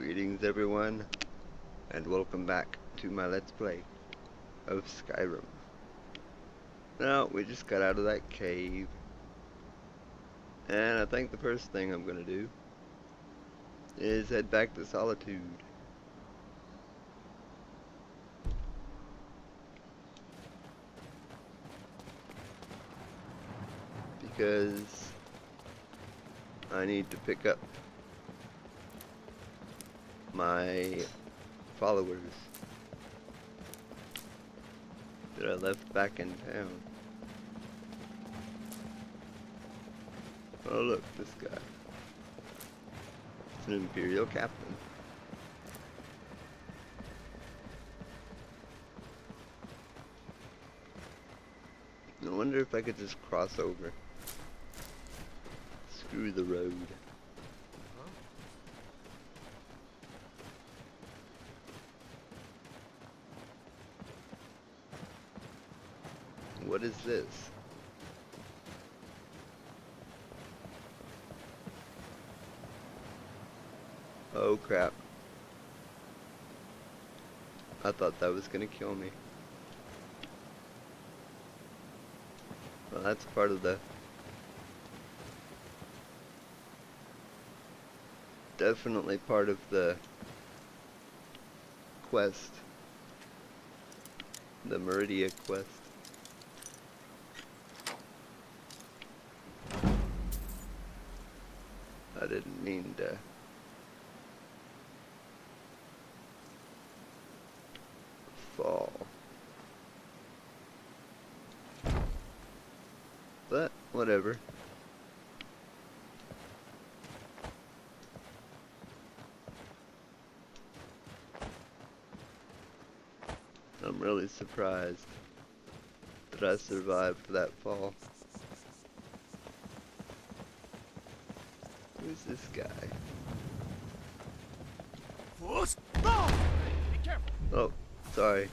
Greetings everyone, and welcome back to my Let's Play of Skyrim. Now, we just got out of that cave, and I think the first thing I'm gonna do is head back to Solitude. Because I need to pick up my followers that I left back in town. Oh look, this guy. It's an Imperial captain. I wonder if I could just cross over. Screw the road. What is this? Oh crap. I thought that was gonna kill me. Well, that's part of the... definitely part of the quest. The Meridia quest. I didn't mean to fall. But, whatever. I'm really surprised that I survived that fall. Who's this guy? Be careful. Oh, sorry.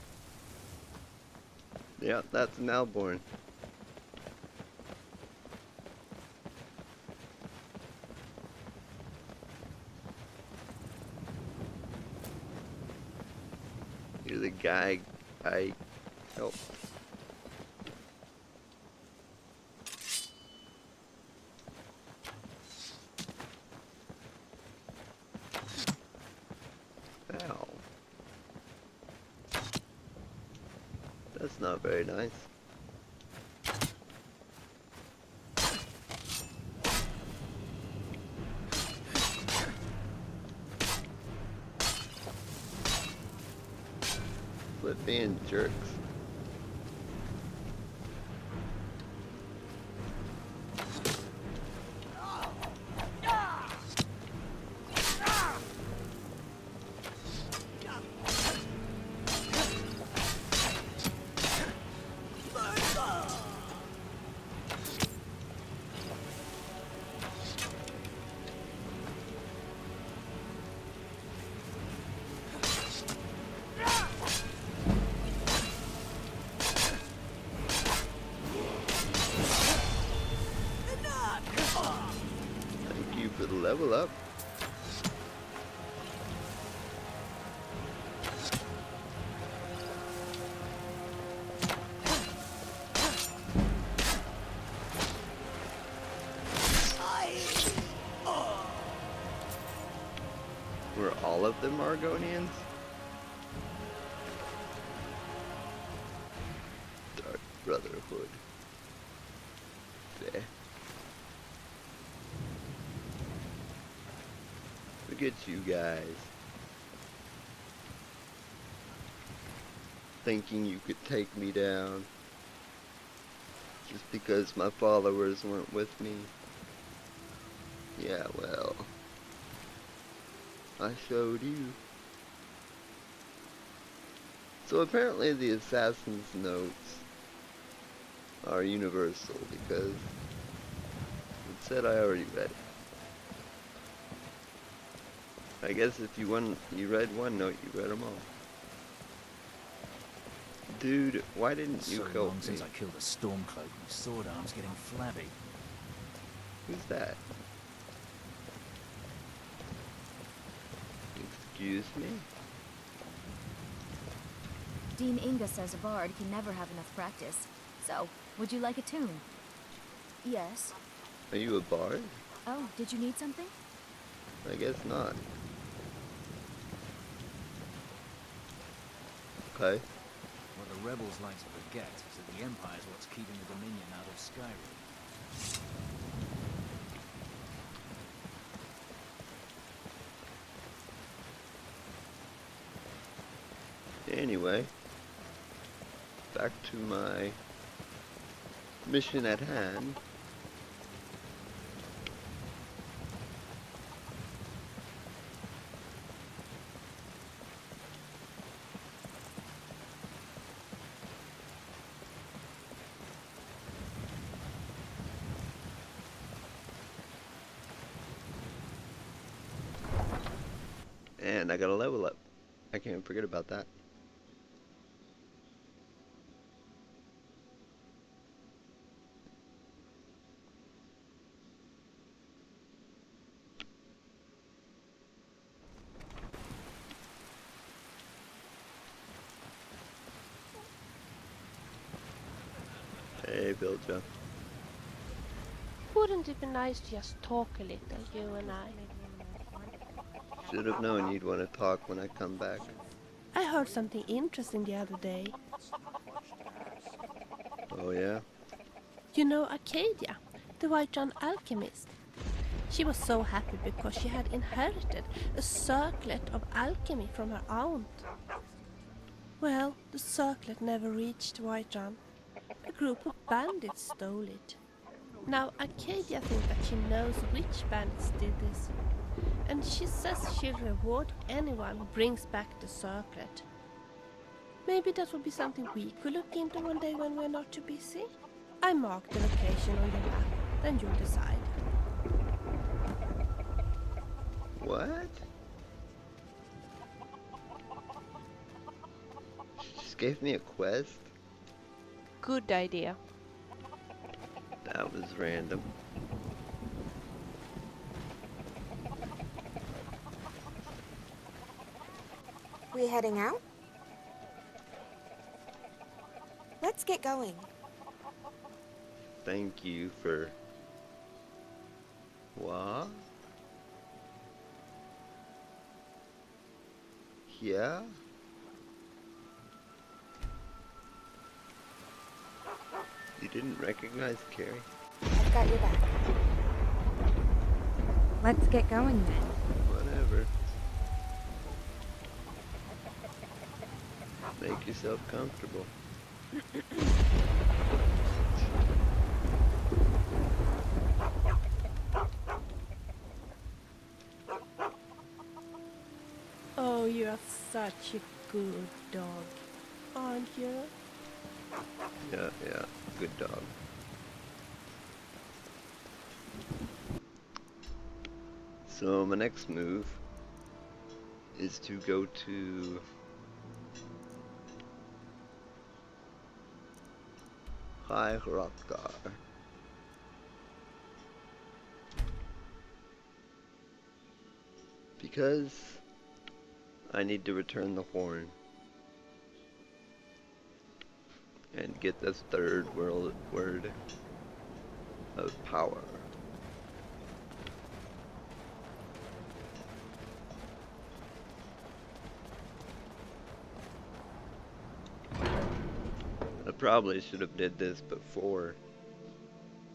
Yeah, that's Malborn. You're the guy I helped. Ow. That's not very nice. Quit being jerks. Thank you for the level up. Were all of them Argonians? Dark Brotherhood. Fair. Look at you guys. Thinking you could take me down. Just because my followers weren't with me. Yeah, well. I showed you. So apparently the assassin's notes are universal because it said I already read it. I guess if you read one note, you read them all. Dude, why didn't you help me? Since I killed a Stormcloak, my sword arm's getting flabby. Who's that? Excuse me? Dean Inga says a bard can never have enough practice. So, would you like a tune? Yes. Are you a bard? Oh, did you need something? I guess not. Okay. What the rebels like to forget is that the Empire's what's keeping the Dominion out of Skyrim. Anyway, back to my mission at hand. And I got a level up. I can't forget about that. Hey, Bilja. Wouldn't it be nice to just talk a little, you and I? Should have known you'd want to talk when I come back. I heard something interesting the other day. Oh yeah? You know Arcadia, the White-John alchemist? She was so happy because she had inherited a circlet of alchemy from her aunt. Well, the circlet never reached White-John. A group of bandits stole it. Now Arcadia thinks that she knows which bandits did this, and she says she'll reward anyone who brings back the circlet. Maybe that would be something we could look into one day when we're not too busy. I marked the location on the map, then you'll decide. What? She just gave me a quest? Good idea. That was random. We heading out? Let's get going. Thank you for... What? Yeah? You didn't recognize Carrie? I've got your back. Let's get going then. Whatever. Make yourself comfortable. Oh, you are such a good dog, aren't you? Yeah, good dog. So my next move is to go to High Hrothgar. Because I need to return the horn and get this third world word of power. I probably should have did this before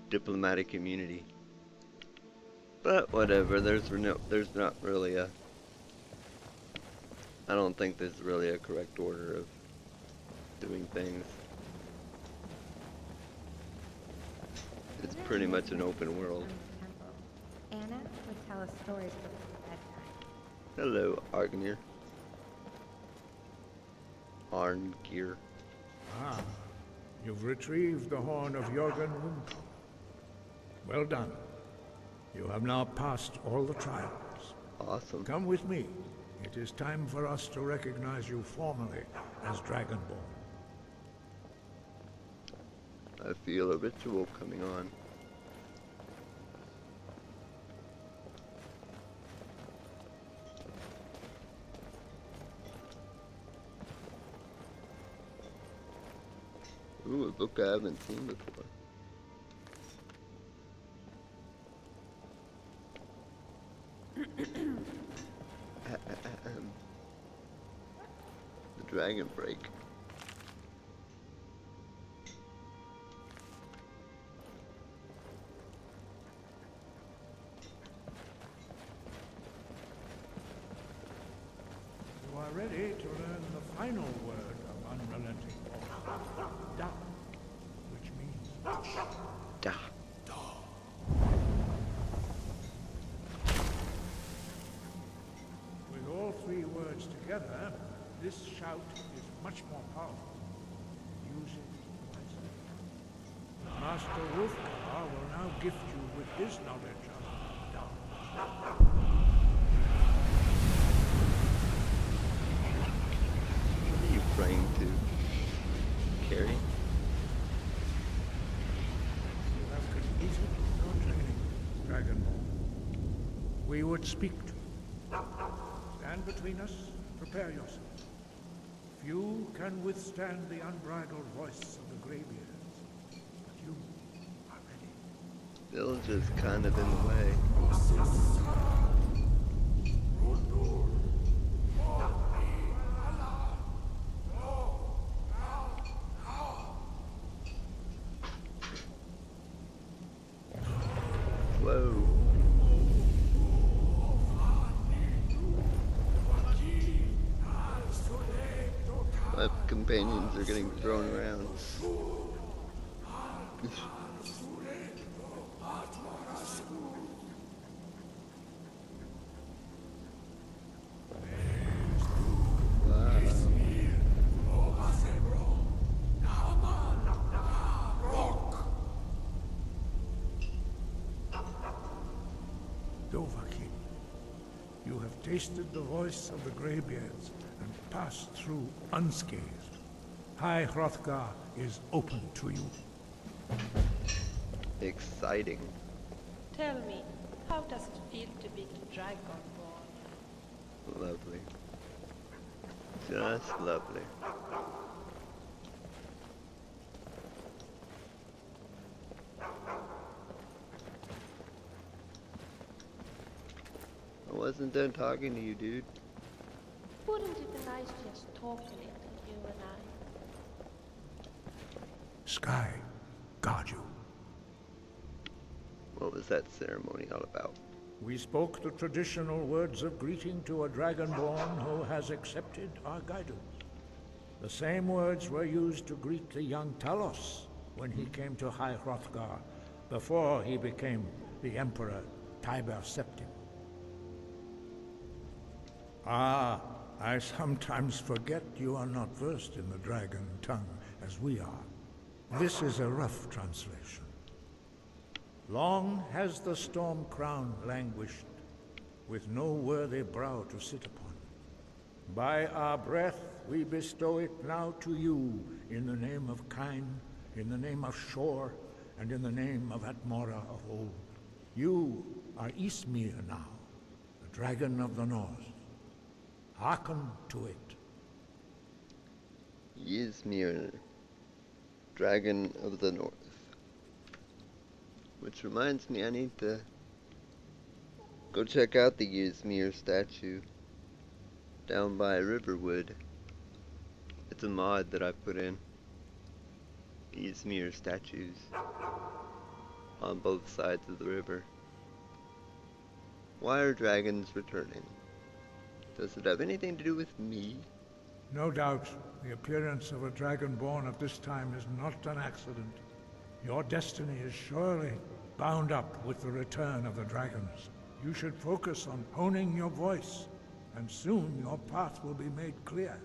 diplomatic immunity, but whatever. There's not really a. I don't think there's really a correct order of doing things. It's pretty much an open world. Anna would tell us stories before bedtime. Hello, Argnir. Arngir. Ah, you've retrieved the horn of Jörgen Windham. Well done. You have now passed all the trials. Awesome. Come with me. It is time for us to recognize you formally as Dragonborn. I feel a ritual coming on. Ooh, a book I haven't seen before. The Dragon Break. You are ready to learn the final word of unrelenting law. Da, which means Da. with all three words together, this shout is much more powerful. Use it wisely. Master Wolfgar will now gift you with his knowledge of Da. What are you praying to? Carrie? You have completed your training, Dragonborn. We would speak to you. Stand between us, prepare yourself. Few can withstand the unbridled voice of the graybeards, but you are ready. Still just kind of in the way. Whoa. My companions are getting thrown around. Dovahkiin, you have tasted the voice of the graybeards and passed through unscathed. High Hrothgar is open to you. Exciting. Tell me, how does it feel to be Dragonborn? Lovely. Just lovely. I wasn't done talking to you, dude. Wouldn't it be nice to just talk a little, you and I? Sky, guard you. What was that ceremony all about? We spoke the traditional words of greeting to a Dragonborn who has accepted our guidance. The same words were used to greet the young Talos when he came to High Hrothgar, before he became the Emperor Tiber Septim. Ah, I sometimes forget you are not versed in the dragon tongue as we are. This is a rough translation. Long has the storm crown languished, with no worthy brow to sit upon. By our breath we bestow it now to you, in the name of Kyne, in the name of Shor, and in the name of Atmora of old. You are Ysmir now, the dragon of the north. Hearken to it. Ysmir, Dragon of the North. Which reminds me, I need to go check out the Ysmir statue down by Riverwood. It's a mod that I put in. Ysmir statues on both sides of the river. Why are dragons returning? Does it have anything to do with me? No doubt, the appearance of a dragonborn at this time is not an accident. Your destiny is surely bound up with the return of the dragons. You should focus on honing your voice, and soon your path will be made clear.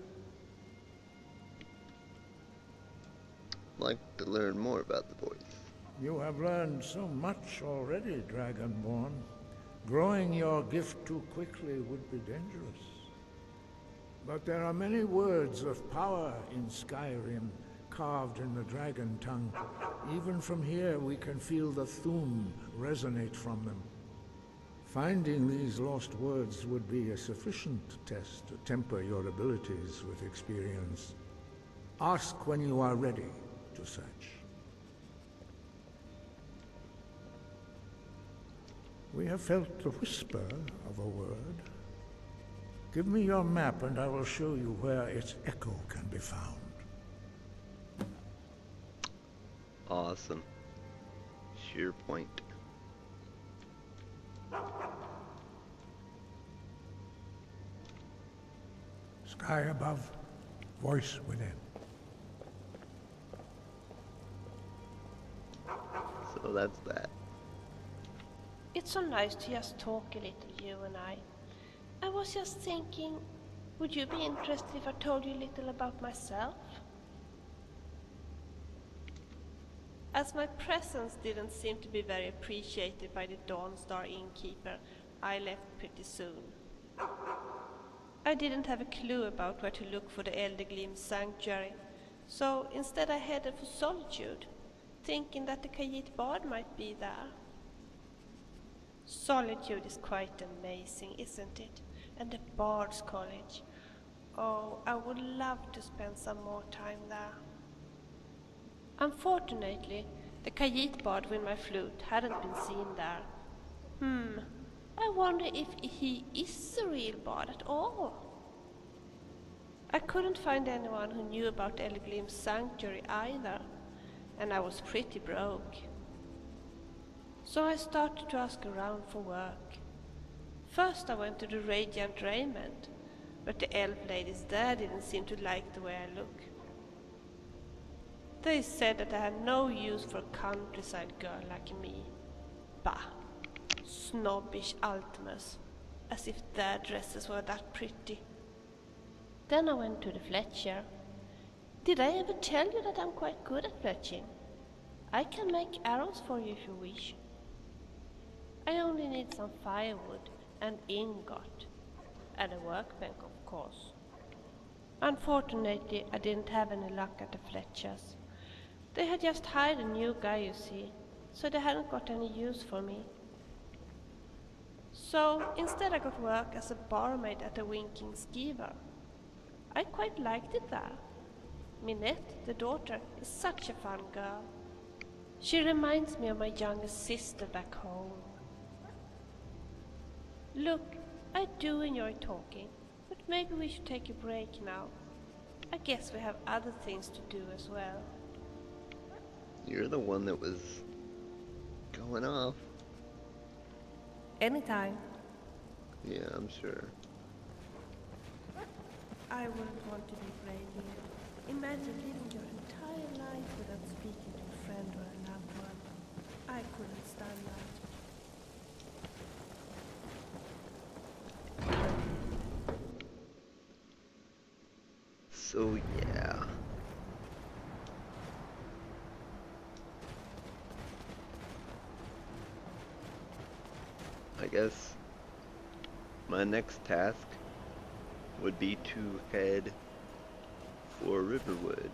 I'd like to learn more about the voice. You have learned so much already, Dragonborn. Growing your gift too quickly would be dangerous. But there are many words of power in Skyrim, carved in the dragon tongue. Even from here we can feel the Thun resonate from them. Finding these lost words would be a sufficient test to temper your abilities with experience. Ask when you are ready to search. We have felt the whisper of a word. Give me your map and I will show you where its echo can be found. Awesome. Sheer point. Sky above, voice within. So that's that. It's so nice to just talk a little, you and I. I was just thinking, would you be interested if I told you a little about myself? As my presence didn't seem to be very appreciated by the Dawnstar innkeeper, I left pretty soon. I didn't have a clue about where to look for the Eldergleam sanctuary, so instead I headed for Solitude, thinking that the Khajiit Bard might be there. Solitude is quite amazing, isn't it? And the Bard's College. Oh, I would love to spend some more time there. Unfortunately, the Khajiit Bard with my flute hadn't been seen there. I wonder if he is a real bard at all. I couldn't find anyone who knew about Eldergleam's sanctuary either, and I was pretty broke. So I started to ask around for work. First I went to the Radiant Raiment, but the elf ladies there didn't seem to like the way I look. They said that I had no use for a countryside girl like me. Bah, snobbish Ultimas, as if their dresses were that pretty. Then I went to the Fletcher. Did I ever tell you that I'm quite good at fletching? I can make arrows for you if you wish. I only need some firewood and ingot, and a workbench, of course. Unfortunately, I didn't have any luck at the Fletchers. They had just hired a new guy, you see, so they hadn't got any use for me. So instead I got work as a barmaid at a winking skeever. I quite liked it there. Minette, the daughter, is such a fun girl. She reminds me of my younger sister back home. Look, I do enjoy talking, but maybe we should take a break now. I guess we have other things to do as well. You're the one that was going off. Anytime. Yeah, I'm sure. I wouldn't want to be radiant. Imagine living your entire life without speaking to a friend or a loved one. I couldn't stand that. So yeah. I guess my next task would be to head for Riverwood.